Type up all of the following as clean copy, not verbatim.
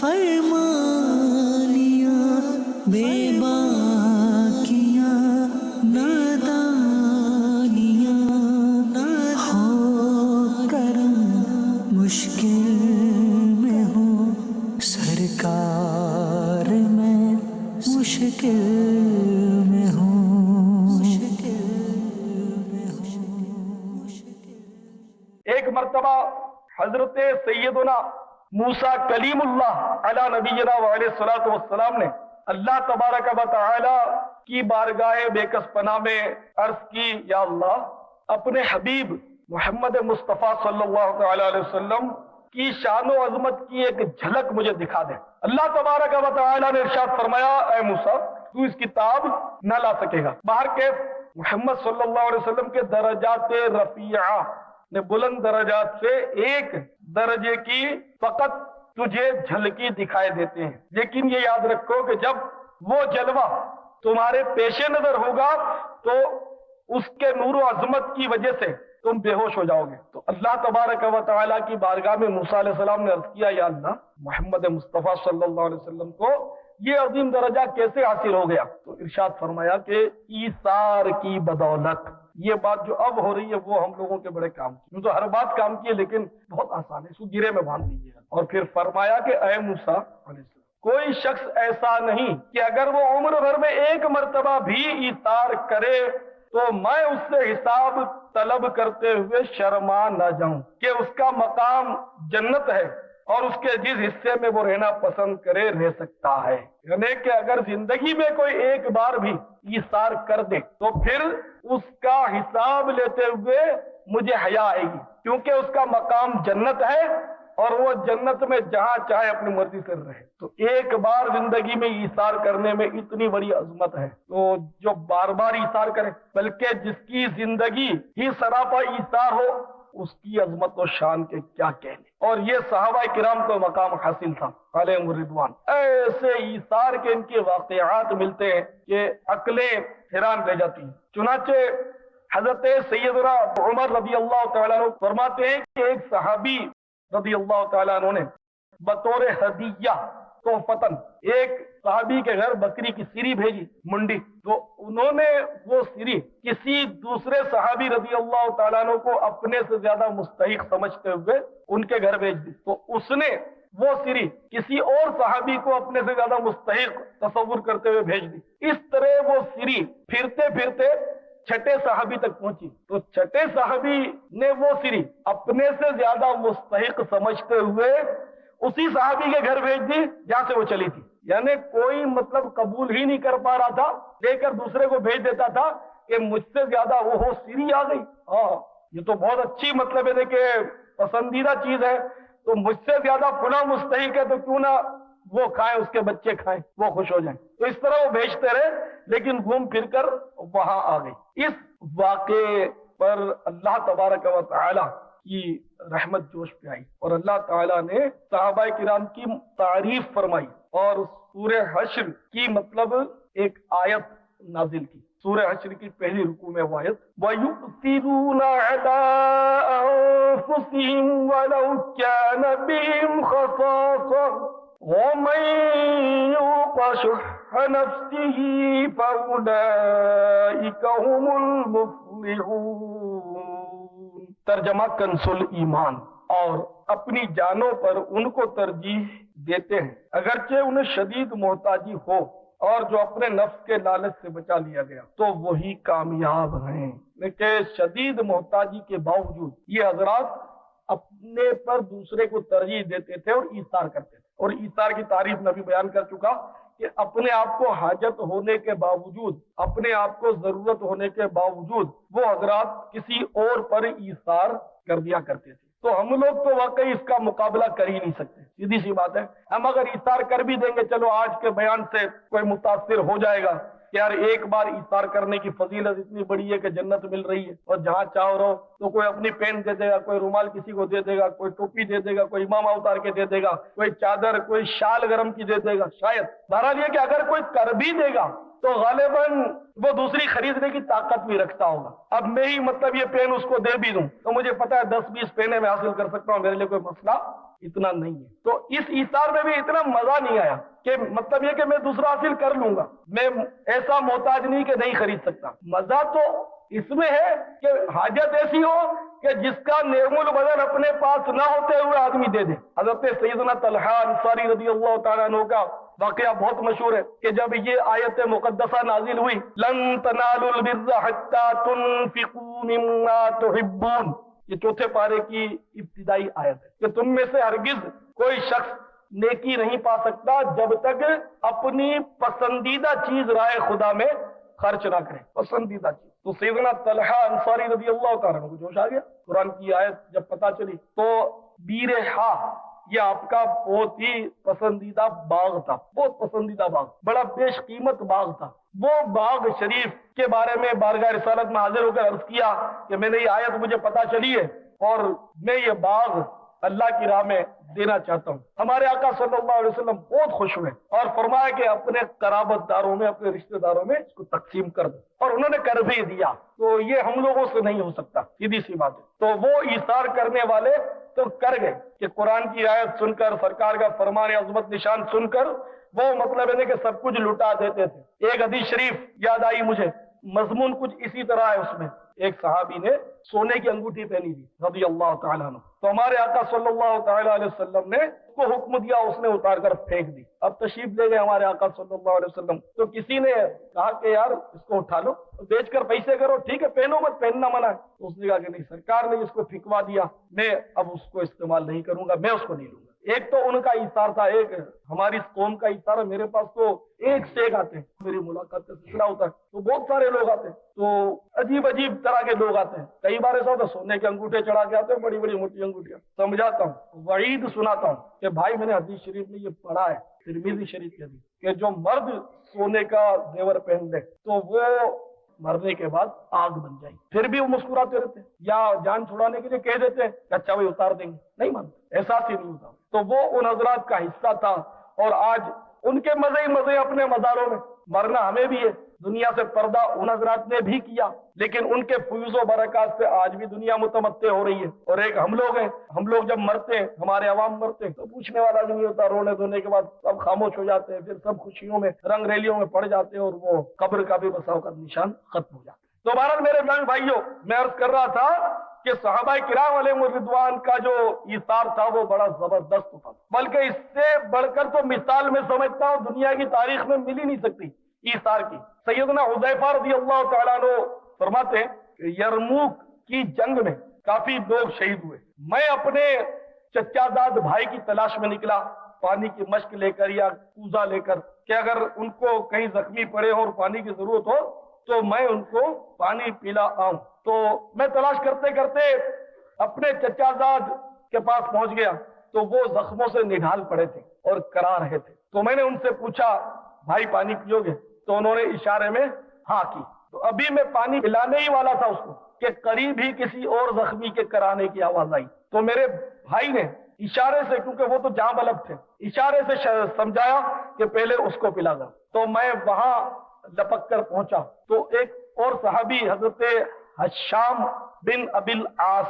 فرمانیاں بے باکیاں نادانیاں ہو کرم مشکل میں ہو سرکار میں مشکل میں ہوں ایک مرتبہ حضرت سیدنا موسیٰ کلیم اللہ علی نبینا وعلیہ الصلوۃ والسلام نے اللہ تبارک و تعالی کی بارگاہ بے کس پناہ میں عرض کی، یا اللہ اپنے حبیب محمد مصطفیٰ صلی اللہ تعالی علیہ وسلم کی شان و عظمت کی ایک جھلک مجھے دکھا دے۔ اللہ تبارک و تعالی نے ارشاد فرمایا، اے موسیٰ تو اس کتاب نہ لا سکے گا۔ باہر کے محمد صلی اللہ علیہ وسلم کے درجات رفیعہ نے بلند درجات سے ایک درجے کی فقط تجھے جھلکی دکھائے دیتے ہیں، لیکن یہ یاد رکھو کہ جب وہ جلوہ تمہارے پیش نظر ہوگا تو اس کے نور و عظمت کی وجہ سے تم بے ہوش ہو جاؤ گے۔ تو اللہ تبارک و تعالیٰ کی بارگاہ میں موسیٰ علیہ السلام نے عرض کیا، یا اللہ محمد مصطفیٰ صلی اللہ علیہ وسلم کو یہ عظیم درجہ کیسے حاصل ہو گیا؟ تو ارشاد فرمایا کہ ایثار کی بدولت۔ یہ بات جو اب ہو رہی ہے وہ ہم لوگوں کے بڑے کام کی، تو ہر بات کام کی ہے لیکن بہت آسان ہے، اس کو گرے میں باندھ لیجیے۔ اور پھر فرمایا کہ اے موسیٰ علیہ السلام کوئی شخص ایسا نہیں کہ اگر وہ عمر بھر میں ایک مرتبہ بھی ایثار کرے تو میں اس سے حساب طلب کرتے ہوئے شرما نہ جاؤں کہ اس کا مقام جنت ہے اور اس کے جس حصے میں وہ رہنا پسند کرے رہ سکتا ہے۔ یعنی کہ اگر زندگی میں کوئی ایک بار بھی ایثار کر دے تو پھر اس کا حساب لیتے ہوئے مجھے حیا آئے گی، کیونکہ اس کا مقام جنت ہے اور وہ جنت میں جہاں چاہے اپنی مرضی سے رہے۔ تو ایک بار زندگی میں ایثار کرنے میں اتنی بڑی عظمت ہے، تو جو بار بار ایثار کرے، بلکہ جس کی زندگی ہی سراپا ایثار ہو، اس کی عظمت و شان کے کیا کہنے۔ اور یہ صحابہ کرام کو مقام حاصل تھا علیہم الرضوان۔ ایسے ایثار کے ان کے واقعات ملتے ہیں کہ عقلیں حیران رہ جاتی ہیں۔ چنانچہ حضرت سیدنا عمر رضی اللہ تعالیٰ عنہ فرماتے ہیں کہ ایک صحابی رضی اللہ تعالیٰ عنہ نے بطور ہدیہ تحفتاً ایک صحابی کے گھر بکری کی سری بھیجی، منڈی، تو انہوں نے وہ سری کسی دوسرے صحابی رضی اللہ تعالیٰ عنہ کو اپنے سے زیادہ مستحق سمجھتے ہوئے ان کے گھر بھیج دی، تو اس نے وہ سری کسی اور صحابی کو اپنے سے زیادہ مستحق تصور کرتے ہوئے بھیج دی۔ اس طرح وہ سری پھرتے پھرتے چھٹے صحابی تک پہنچی، تو چھٹے صحابی نے وہ سری اپنے سے زیادہ مستحق سمجھتے ہوئے اسی صحابی کے گھر بھیج دی جہاں سے وہ چلی تھی۔ یعنی کوئی مطلب قبول ہی نہیں کر پا رہا تھا، لے کر دوسرے کو بھیج دیتا تھا کہ مجھ سے زیادہ وہ سری آ گئی، یہ تو بہت اچھی مطلب ہے کہ پسندیدہ چیز ہے، تو مجھ سے زیادہ فلاں مستحق ہے تو کیوں نہ وہ کھائیں، اس کے بچے کھائیں، وہ خوش ہو جائیں۔ تو اس طرح وہ بھیجتے رہے لیکن گھوم پھر کر وہاں آ گئی۔ اس واقعے پر اللہ تبارک و تعالی کی رحمت جوش پہ آئی اور اللہ تعالیٰ نے صحابہ کرام کی تعریف فرمائی اور سورہ حشر کی مطلب ایک آیت نازل کی۔ سورہ حشر کی پہلی رکوع میں وہ آیت وَيُؤْثِرُونَ عَلَىٰ أَنفُسِهِمْ وَلَوْ كَانَ بِهِمْ خَصَاصَةٌ وَمَن يُوقَ شُحَّ نَفْسِهِ فَأُولَٰئِكَ هُمُ الْمُفْلِحُونَ۔ ترجمہ کنز ایمان، اور اپنی جانوں پر ان کو ترجیح دیتے ہیں اگرچہ انہیں شدید محتاجی ہو، اور جو اپنے نفس کے لالچ سے بچا لیا گیا تو وہی کامیاب ہیں۔ لیکن شدید محتاجی کے باوجود یہ حضرات اپنے پر دوسرے کو ترجیح دیتے تھے اور ایثار کرتے تھے، اور ایثار کی تعریف نبی بیان کر چکا کہ اپنے آپ کو حاجت ہونے کے باوجود، اپنے آپ کو ضرورت ہونے کے باوجود وہ حضرات کسی اور پر ایثار کر دیا کرتے تھے۔ تو ہم لوگ تو واقعی اس کا مقابلہ کر ہی نہیں سکتے، سیدھی سی بات ہے۔ ہم اگر ایثار کر بھی دیں گے، چلو آج کے بیان سے کوئی متاثر ہو جائے گا کہ یار ایک بار ایثار کرنے کی فضیلت اتنی بڑی ہے کہ جنت مل رہی ہے، اور جہاں چاہو رہو، تو کوئی اپنی پین دے دے گا، کوئی رومال کسی کو دے دے گا، کوئی ٹوپی دے دے گا، کوئی امامہ اتار کے دے دے گا، کوئی چادر، کوئی شال گرم کی دے دے گا، شاید۔ بہرحال یہ کہ اگر کوئی کر بھی دے گا تو غالباً وہ دوسری خریدنے کی طاقت بھی رکھتا ہوگا. اب میں ہی مطلب یہ پین اس کو دے بھی دوں تو مجھے پتا ہے 10-20 پینے میں حاصل کر سکتا ہوں, میرے لیے کوئی مسئلہ اتنا نہیں ہے. تو اس ایثار میں بھی اتنا مزہ نہیں آیا کہ مطلب یہ کہ میں دوسرا حاصل کر لوں گا, میں ایسا محتاج نہیں کہ نہیں خرید سکتا. مزہ تو اس میں ہے کہ حاجت ایسی ہو کہ جس کا نعم البدن اپنے پاس نہ ہوتے ہوئے آدمی دے دے. حضرت سیدنا طلحہ انصاری رضی اللہ تعالیٰ عنہ کا واقعہ بہت مشہور ہے کہ جب یہ آیت مقدسہ نازل ہوئی, لن تنالوا البر حتى تنفقوا مما تحبون, یہ چوتھے پارے کی ابتدائی آیت ہے کہ تم میں سے ہرگز کوئی شخص نیکی نہیں پا سکتا جب تک اپنی پسندیدہ چیز راہ خدا میں خرچ نہ کرے. پسندیدہ چیز. تو سیدنا طلحہ انصاری رضی اللہ تعالیٰ عنہ کو جوش آ گیا. قرآن کی آیت جب پتہ چلی تو بیرہا, یہ آپ کا بہت ہی پسندیدہ باغ تھا, بہت پسندیدہ باغ, بڑا بیش قیمت باغ تھا. وہ باغ شریف کے بارے میں بارگاہ رسالت میں حاضر ہو کر عرض کیا کہ میں نے یہ آیت مجھے پتہ چلی ہے اور میں یہ باغ اللہ کی راہ میں دینا چاہتا ہوں. ہمارے آقا صلی اللہ علیہ وسلم بہت خوش ہوئے اور فرمایا کہ اپنے قرابت داروں میں, اپنے رشتہ داروں میں اس کو تقسیم کر دو, اور انہوں نے کر بھی دیا. تو یہ ہم لوگوں سے نہیں ہو سکتا, سیدھی سی بات ہے. تو وہ ایثار کرنے والے تو کر گئے کہ قرآن کی آیت سن کر, سرکار کا فرمان عظمت نشان سن کر وہ مطلب ہے کہ سب کچھ لٹا دیتے تھے. ایک حدیث شریف یاد آئی مجھے, مضمون کچھ اسی طرح ہے. اس میں ایک صحابی نے سونے کی انگوٹھی پہنی تھی رضی اللہ تعالیٰ عنہ, تو ہمارے آقا صلی اللہ تعالیٰ علیہ وسلم نے اس کو حکم دیا, اس نے اتار کر پھینک دی. اب تشریف لے گئے ہمارے آقا صلی اللہ علیہ وسلم, تو کسی نے کہا کہ یار اس کو اٹھا لو, بیچ کر پیسے کرو, ٹھیک ہے پہنو مت, پہننا منع ہے. تو اس نے کہا کہ نہیں, سرکار نے اس کو پھینکوا دیا, میں اب اس کو استعمال نہیں کروں گا, میں اس کو نہیں لوں گا. ایک تو ان کا ایثار تھا, ایک ہماری قوم کا ایثار ہے. میرے پاس تو ایک سے ایک آتے ہیں, میری ملاقات کا سلسلہ ہوتا ہے تو بہت سارے لوگ آتے ہیں, تو عجیب عجیب طرح کے لوگ آتے ہیں. کئی بار ایسا ہوتا ہے سونے کے انگوٹھے چڑھا کے آتے ہیں, بڑی بڑی موٹی انگوٹھیاں. سمجھاتا ہوں, وعید سناتا ہوں کہ بھائی میں نے حدیث شریف میں یہ پڑھا ہے, ترمذی شریف کی حدیث, کہ جو مرد سونے کا زیور پہن لے تو وہ مرنے کے بعد آگ بن جائے. پھر بھی وہ مسکراتے رہتے ہیں, یا جان چھڑانے کے لیے کہہ دیتے ہیں کہ اچھا بھائی اتار دیں گے, نہیں مانتے, احساس ہی نہیں ہوتا. تو وہ ان حضرات کا حصہ تھا, اور آج ان کے مزے ہی مزے اپنے مزاروں میں. مرنا ہمیں بھی ہے, دنیا سے پردہ ان حضرات نے بھی کیا, لیکن ان کے فیوز و برکات سے آج بھی دنیا متمتع ہو رہی ہے. اور ایک ہم لوگ ہیں, ہم لوگ جب مرتے ہیں, ہمارے عوام مرتے ہیں تو پوچھنے والا نہیں ہوتا, رونے دھونے کے بعد سب خاموش ہو جاتے ہیں, پھر سب خوشیوں میں رنگ ریلیوں میں پڑ جاتے ہیں, اور وہ قبر کا بھی بساؤ کا نشان ختم ہو جاتا ہے. تو بہرحال میرے بھائیوں, میں عرض کر رہا تھا کہ صحابہ کرام علیہم الرضوان کا جو ایثار تھا وہ بڑا زبردست تھا, بلکہ اس سے بڑھ کر تو مثال میں سمجھتا ہوں دنیا کی تاریخ میں مل ہی نہیں سکتی ایثار کی. سیدنا حذیفہ رضی اللہ تعالیٰ عنہ فرماتے ہیں کہ یرموک کی جنگ میں کافی لوگ شہید ہوئے. میں اپنے چچا داد بھائی کی تلاش میں نکلا, پانی کی مشک لے کر یا کوزہ لے کر, کہ اگر ان کو کہیں زخمی پڑے اور پانی کی ضرورت ہو تو میں ان کو پانی پلا آؤں. تو میں تلاش کرتے کرتے اپنے چچا زاد کے پاس پہنچ گیا, تو وہ زخموں سے نڈھال پڑے تھے اور کرا رہے تھے. تو میں نے ان سے پوچھا بھائی پانی پیو گے؟ تو انہوں نے اشارے میں ہاں کی. تو ابھی میں پانی پلانے ہی والا تھا اس کو کہ قریب ہی کسی اور زخمی کے کرانے کی آواز آئی. تو میرے بھائی نے اشارے سے, کیونکہ وہ تو جاں بلب تھے, اشارے سے سمجھایا کہ پہلے اس کو پلا گا. تو میں وہاں لپک کر پہنچا تو ایک اور صحابی حضرت حشام بن ابی العاص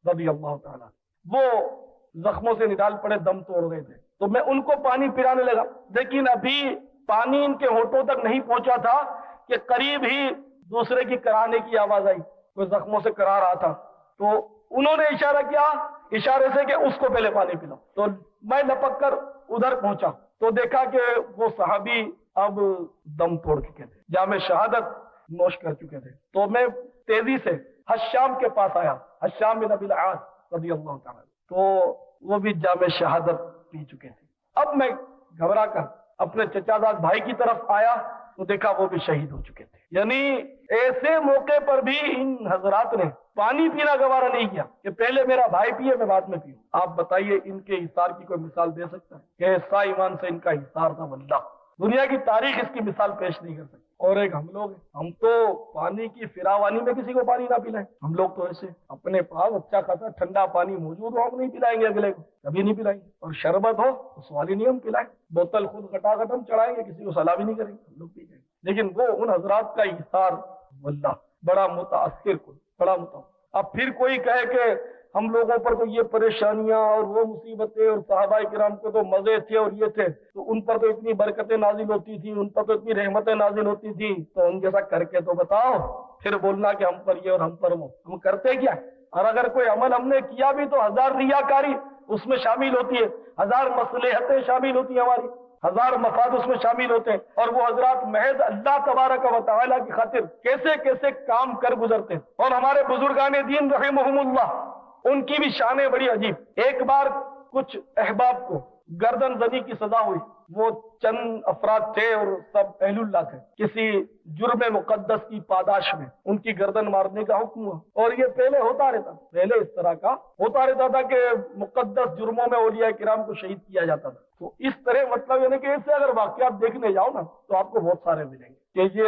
رضی اللہ تعالیٰ, وہ زخموں سے نڈال پڑے, دم توڑ گئے تھے. تو میں ان کو پانی پلانے لگا, لیکن ابھی پانی ان کے ہونٹوں تک نہیں پہنچا تھا کہ قریب ہی دوسرے کی کرانے کی آواز آئی, وہ زخموں سے کرا رہا تھا. تو انہوں نے اشارہ کیا اشارے سے کہ اس کو پہلے پانی پلاؤ. تو میں لپک کر ادھر پہنچا تو دیکھا کہ وہ صحابی اب دم توڑ چکے تھے, جام شہادت نوش کر چکے تھے. تو میں تیزی سے حشام کے پاس آیا, حشام بن ابی العاص رضی اللہ تعالیٰ, تو وہ بھی جام شہادت پی چکے تھے. اب میں گھبرا کر اپنے چچا زاد بھائی کی طرف آیا تو دیکھا وہ بھی شہید ہو چکے تھے. یعنی ایسے موقع پر بھی ان حضرات نے پانی پینا گوارا نہیں کیا کہ پہلے میرا بھائی پیے میں بعد میں پیوں. آپ بتائیے ان کے ایثار کی کوئی مثال دے سکتا ہے؟ کہ ایسا ایمان سے ان کا ایثار تھا, واللہ دنیا کی تاریخ اس کی مثال پیش نہیں کر سکتی. اور ایک ہم لوگ, ہم تو پانی کی فراوانی میں کسی کو پانی نہ پلائیں. ہم لوگ تو ایسے اپنے پاس اچھا خاصا ٹھنڈا پانی موجود ہو, ہم نہیں پلائیں گے اگلے کو, کبھی نہیں پلائیں گے. اور شربت ہو تو سوال ہی نہیں ہم پلائیں, بوتل خود کٹا کٹ ہم چڑھائیں گے, کسی کو سلام بھی نہیں کریں گے, ہم لوگ پی جائیں گے. لیکن وہ ان حضرات کا ایثار واللہ بڑا متاثر کن، بڑا متاثر۔ اب پھر کوئی کہے کہ ہم لوگوں پر تو یہ پریشانیاں اور وہ مصیبتیں اور صحابہ کرام کو تو مزے تھے اور یہ تھے، تو ان پر تو اتنی برکتیں نازل ہوتی تھی، ان پر تو اتنی رحمتیں نازل ہوتی تھی، تو ان جیسا کر کے تو بتاؤ، پھر بولنا کہ ہم پر یہ اور ہم پر وہ۔ ہم کرتے کیا؟ اور اگر کوئی عمل ہم نے کیا بھی تو ہزار ریاکاری اس میں شامل ہوتی ہے، ہزار مصلحتیں شامل ہوتی ہیں، ہماری ہزار مفاد اس میں شامل ہوتے ہیں، اور وہ حضرات محض اللہ تبارک و تعالیٰ کی خاطر کیسے کیسے کام کر گزرتے ہیں۔ اور ہمارے بزرگان دین رحمہم اللہ، ان کی بھی شانیں بڑی عجیب۔ ایک بار کچھ احباب کو گردن زنی کی سزا ہوئی، وہ چند افراد تھے اور سب اہل اللہ تھے، کسی جرم مقدس کی پاداش میں ان کی گردن مارنے کا حکم ہوا، اور یہ پہلے ہوتا رہتا، پہلے اس طرح کا ہوتا رہتا تھا کہ مقدس جرموں میں اولیاء کرام کو شہید کیا جاتا تھا۔ تو اس طرح مطلب یعنی کہ اس سے اگر واقعات دیکھنے جاؤ نا تو آپ کو بہت سارے ملیں گے کہ یہ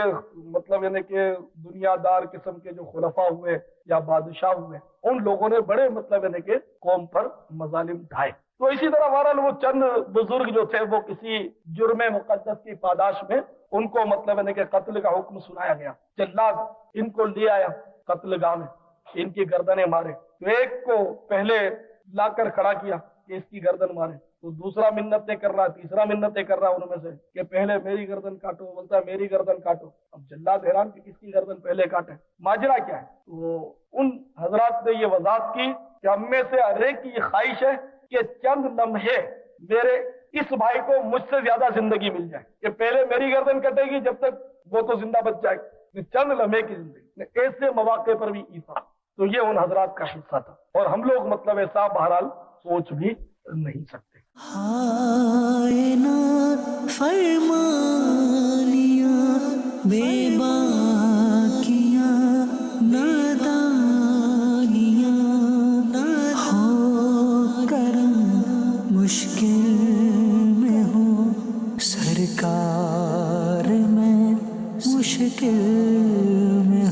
مطلب یعنی کہ دنیا دار قسم کے جو خلفاء ہوئے یا بادشاہ ہوئے، ان لوگوں نے بڑے مطلب یعنی کہ قوم پر مظالم ڈھائے۔ تو اسی طرح بہرحال وہ چند بزرگ جو تھے وہ کسی جرم مقدس کی پاداش میں ان کو مطلب یعنی کہ قتل کا حکم سنایا گیا۔ جلاد ان کو لے آیا قتل گاہ میں، ان کی گردنیں مارے، تو ایک کو پہلے لا کر کھڑا کیا کہ اس کی گردن مارے، تو دوسرا منتیں کر رہا، تیسرا منتیں کر رہا ان میں سے کہ پہلے میری گردن کاٹو، بولتا ہے میری گردن کاٹو۔ اب جلاد حیران کہ کس کی گردن پہلے کاٹے، ماجرا کیا ہے؟ تو ان حضرات نے یہ وضاحت کی کہ ہم میں سے ہر ایک کی یہ خواہش ہے کہ چند لمحے میرے اس بھائی کو مجھ سے زیادہ زندگی مل جائے، کہ پہلے میری گردن کٹے گی جب تک وہ تو زندہ بچ جائے گا، چند لمحے کی زندگی، ایسے مواقع پر بھی ایثار۔ تو یہ ان حضرات کا حصہ تھا، اور ہم لوگ مطلب ایسا بہرحال سوچ بھی نہیں سکتے۔ ہائے نا فرمانیاں بے باکیاں نادانیاں ہو کرم مشکل میں ہوں سرکار میں مشکل میں